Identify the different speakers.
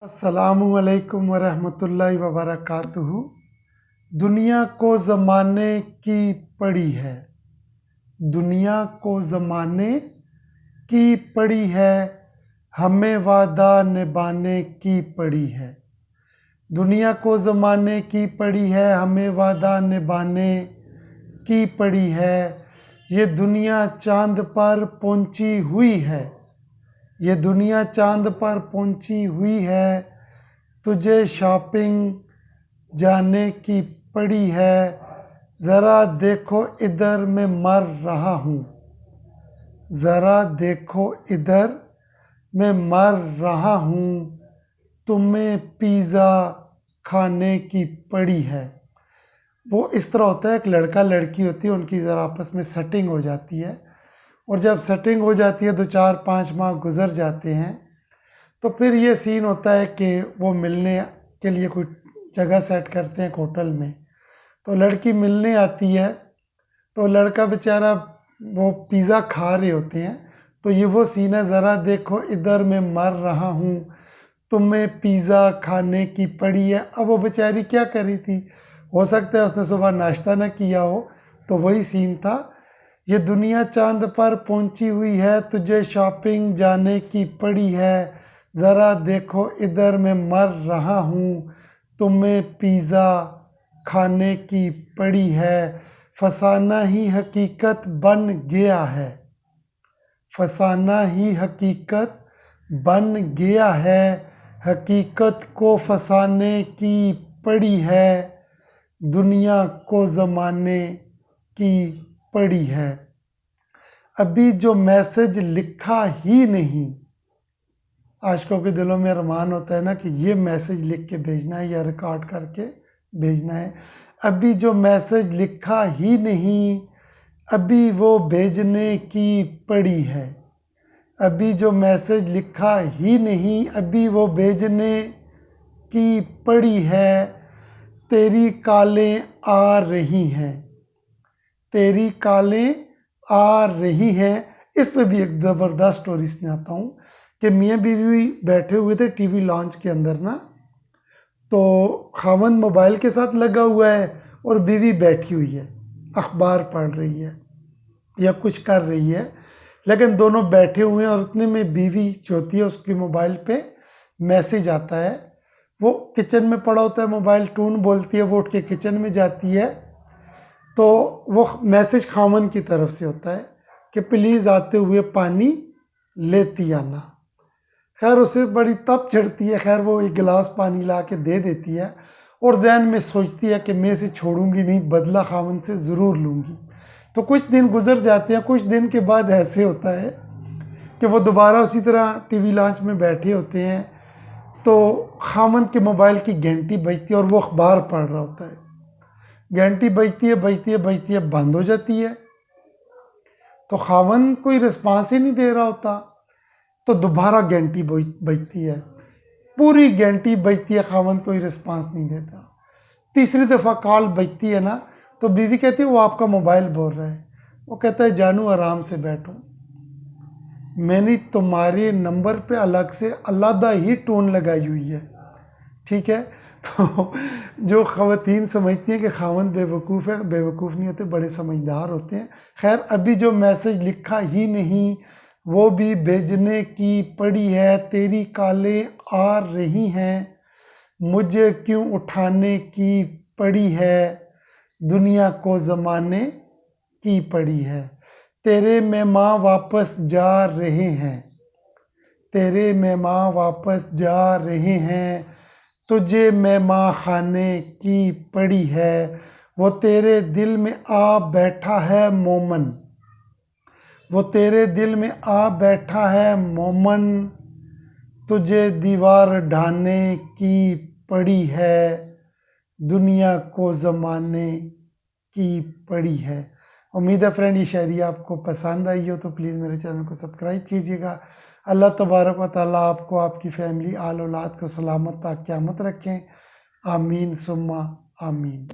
Speaker 1: अस्सलामुअलैकुम वरहमतुल्लाहि वबरकातुहू। दुनिया को ज़माने की पड़ी है, दुनिया को ज़माने की पड़ी है, हमें वादा निभाने की पड़ी है। दुनिया को ज़माने की पड़ी है, हमें वादा निभाने की पड़ी है। ये दुनिया चांद पर पहुंची हुई है, ये दुनिया चांद पर पहुंची हुई है। तुझे शॉपिंग जाने की पड़ी है, ज़रा देखो इधर मैं मर रहा हूँ, ज़रा देखो इधर मैं मर रहा हूँ। तुम्हें पिज़्ज़ा खाने की पड़ी है। वो इस तरह होता है, एक लड़का लड़की होती है, उनकी ज़रा आपस में सेटिंग हो जाती है, और जब सेटिंग हो जाती है 2-4-5 माह गुजर जाते हैं, तो फिर ये सीन होता है कि वो मिलने के लिए कोई जगह सेट करते हैं एक होटल में। तो लड़की मिलने आती है, तो लड़का बेचारा वो पिज़्ज़ा खा रहे होते हैं, तो ये वो सीन है, ज़रा देखो इधर मैं मर रहा हूँ, तुम्हें पिज़्ज़ा खाने की पड़ी है। अब वो बेचारी क्या कर रही थी, हो सकता है उसने सुबह नाश्ता ना किया हो, तो वही सीन था। ये दुनिया चांद पर पहुंची हुई है, तुझे शॉपिंग जाने की पड़ी है, ज़रा देखो इधर मैं मर रहा हूँ, तुम्हें पिज़्ज़ा खाने की पड़ी है। फसाना ही हकीकत बन गया है, फसाना ही हकीकत बन गया है, हकीकत को फसाने की पड़ी है, दुनिया को ज़माने की पड़ी है। अभी जो मैसेज लिखा ही नहीं, आशिकों के दिलों में अरमान होता है ना कि ये मैसेज लिख के भेजना है या रिकॉर्ड करके भेजना है। अभी जो मैसेज लिखा ही नहीं, अभी वो भेजने की पड़ी है। अभी जो मैसेज लिखा ही नहीं, अभी वो भेजने की पड़ी है। तेरी कॉलें आ रही हैं, तेरी कॉलें आ रही हैं। इस पे भी एक ज़बरदस्त स्टोरी सुनाता हूँ कि मियाँ बीवी बैठे हुए थे टीवी लॉन्च के अंदर ना, तो खावंद मोबाइल के साथ लगा हुआ है और बीवी बैठी हुई है, अखबार पढ़ रही है या कुछ कर रही है, लेकिन दोनों बैठे हुए हैं। और उतने में बीवी जो होती है उसकी मोबाइल पे मैसेज आता है। वो किचन में पड़ा होता है, मोबाइल टून बोलती है, वो उठ के किचन में जाती है, तो वो मैसेज खामन की तरफ से होता है कि प्लीज़ आते हुए पानी लेती आना। खैर उसे बड़ी तप चढ़ती है, खैर वो एक गिलास पानी ला के दे देती है और जहन में सोचती है कि मैं इसे छोड़ूंगी नहीं, बदला खामन से ज़रूर लूँगी। तो कुछ दिन गुजर जाते हैं। कुछ दिन के बाद ऐसे होता है कि वो दोबारा उसी तरह टीवी लॉन्च में बैठे होते हैं, तो खामन के मोबाइल की घंटी बजती है और वो अखबार पढ़ रहा होता है। घंटी बजती है बजती है बजती है, बंद हो जाती है, तो खामन कोई रिस्पांस ही नहीं दे रहा होता। तो दोबारा घंटी बजती है, पूरी घंटी बजती है, खामन कोई रिस्पांस नहीं देता। तीसरी दफ़ा कॉल बजती है ना, तो बीवी कहती है वो आपका मोबाइल बोल रहा है। वो कहता है जानू आराम से बैठो, मैंने तुम्हारे नंबर पे अलग से अलग ही टोन लगाई हुई है, ठीक है। तो जो ख़वातीन समझती हैं कि खामन बेवकूफ़ है, बेवकूफ़ नहीं होते, बड़े समझदार होते हैं। खैर अभी जो मैसेज लिखा ही नहीं, वो भी भेजने की पड़ी है। तेरी कॉलें आ रही हैं, मुझे क्यों उठाने की पड़ी है, दुनिया को ज़माने की पड़ी है। तेरे मेहमान वापस जा रहे हैं, तेरे मेहमान वापस जा रहे हैं, तुझे मेहमान खाने की पड़ी है। वो तेरे दिल में आ बैठा है मोमन, वो तेरे दिल में आ बैठा है मोमन, तुझे दीवार ढाने की पड़ी है, दुनिया को ज़माने की पड़ी है। उम्मीद है फ्रेंड ये शायरी आपको पसंद आई हो, तो प्लीज़ मेरे चैनल को सब्सक्राइब कीजिएगा। अल्लाह तबारक व तआला आपको, आपकी फैमिली, आल औलाद को सलामत ता क़यामत रखें। आमीन सुम्मा आमीन।